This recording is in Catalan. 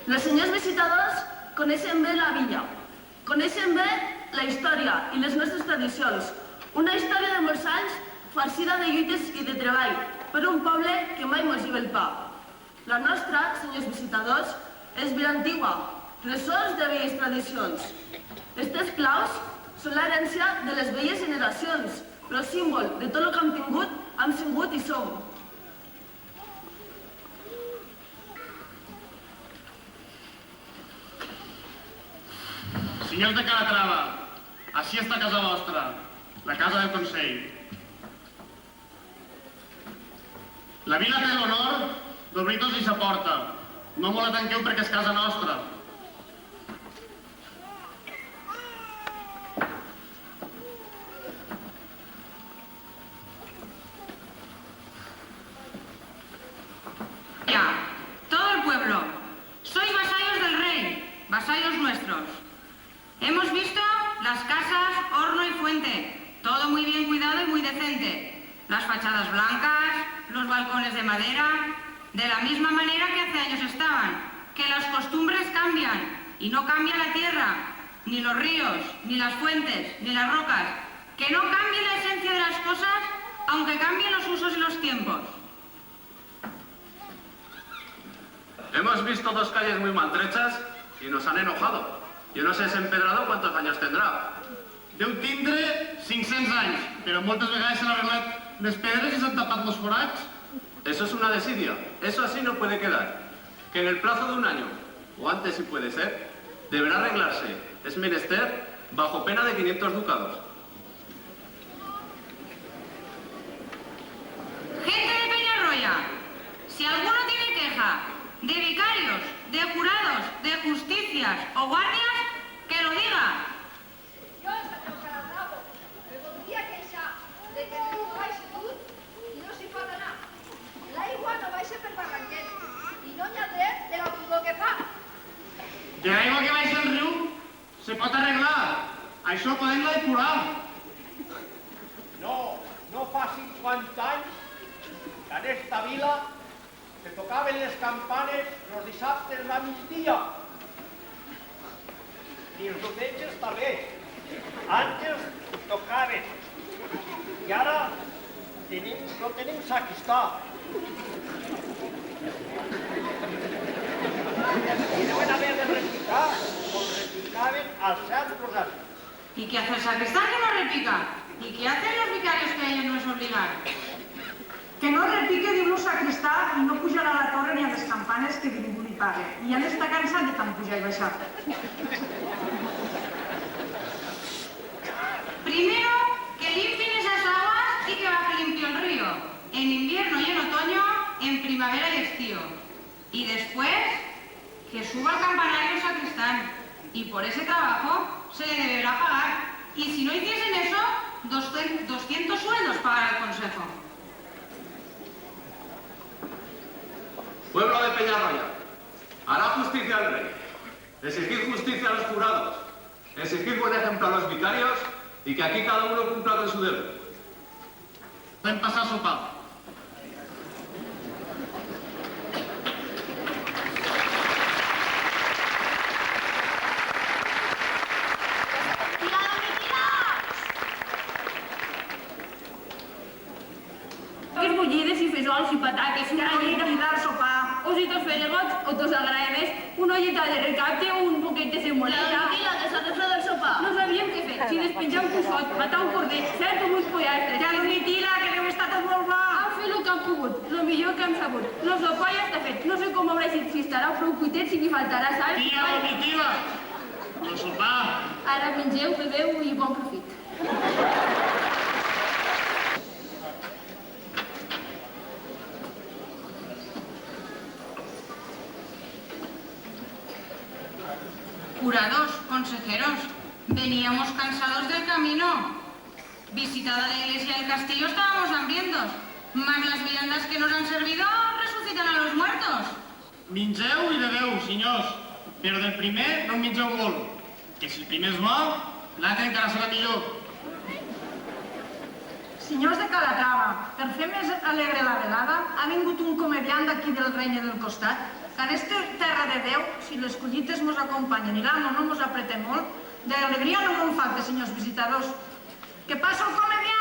Els senyors visitadors coneixen bé la villa, coneixen bé la història i les nostres tradicions. Una història de molts anys farcida de lluites i de treball per un poble que mai mos lliga el pa. La nostra, senyors visitadors, és ben antigua, tresors de velles tradicions. Estes claus són l'herència de les velles generacions, però símbol de tot el que hem tingut, hem sigut i som. Senyors de Calatrava, així està casa vostra, la casa del Consell. La vila té l'honor d'obrir-nos aquesta porta. No me la tanqueu perquè és casa nostra. Todo el pueblo, sois vasallos del rey, vasallos nuestros. Hemos visto las casas, horno y fuente, todo muy bien cuidado y muy decente. Las fachadas blancas, los balcones de madera, de la misma manera que hace años estaban, que las costumbres cambian y no cambia la tierra, ni los ríos, ni las fuentes, ni las rocas, que no cambie la esencia de las cosas, aunque cambien los usos y los tiempos. Hemos visto dos calles muy maltrechas y nos han enojado. Yo no sé ese empedrado cuántos años tendrá. Deu tindre 500 anys, però moltes vegades s'han arreglat les pedres i s'han tapat els forats. Eso es una desidia. Eso así no puede quedar. Que en el plazo de un año, o antes si puede ser, deberá arreglarse. Es menester bajo pena de 500 ducados. Gente de Peñarroya, si alguno tiene queja de vicarios, de jurados, de justicias o guardias, que lo diga. Jo, senyor Calatrava, me voldria queixar de que el riu baixa tot i no s'hi pot anar. L'aigua no baixa per barranquet i no hi ha dret de la pudor que fa. Que l'aigua que baixa al riu se pot arreglar. Això podem depurar. No fa 50 anys que en esta vila se tocaven les campanes els dissabtes a migdia. I els diumenges també. Antes tocaven. I ara no tenim sacristà. I deuen haver de repicar, com repicaven als santos. ¿Y qué hace el sacristán que no repica? ¿Y qué hacen los vicarios que a ellos no es obligar? Que no repique, diu el sacristà, i no pujarà a la torre ni a les campanes que ningú li pague. I ja n'està cansat de tant pujar i baixar. Primero, que limpien esas aguas y que baje limpio el río. En invierno y en otoño, en primavera y estío. Y después, que suba el campanario el sacristán. Y por ese trabajo se le deberá pagar. Y si no hiciesen eso, 200 sueldos pagará el consejo. Pueblo de Peñarroya, hará justicia al rey. Exigid justicia a los jurados. Exigid buen ejemplo a los vicarios y que aquí cada uno cumpla con su deber. Podem passar a sopar. Bullides i fesols i patates i Mira, mira el sopar. o si tos feregots o tos agraemes, una olleta de recapte o un poquet de cemoleta. Tranquil·la, que s'ha de fer del sopar. No sabíem què fer, si despenjar un puixot, matar un corder, cert o uns pollastres. Ja admitila, que deu estar tot molt bo. Han fet el que han pogut, el millor que hem sabut. El sopar ja està fet, no sé com haurà sigut, si estarà prou cuitet, si li faltarà sal. Tia vomitiva! El sopar! Ara mengeu, beveu i bon profit. Jurados, consejeros, veníamos cansados del camino. Visitada la iglesia del castillo estábamos hambrientos, más las viandas que nos han servido resucitan a los muertos. Mengeu i beveu, senyors, però del primer no en mengeu molt, que si el primer és bo, l'altre encara serà millor. Senyors de Calatrava, per fer més alegre la velada, ha vingut un comediant d'aquí del reny del costat que en esta terra de Déu, si les collites mos acompanyen i l'amo no mos apreta molt, d'alegria no me'n falta, senyors visitadors. Que passa el comediant!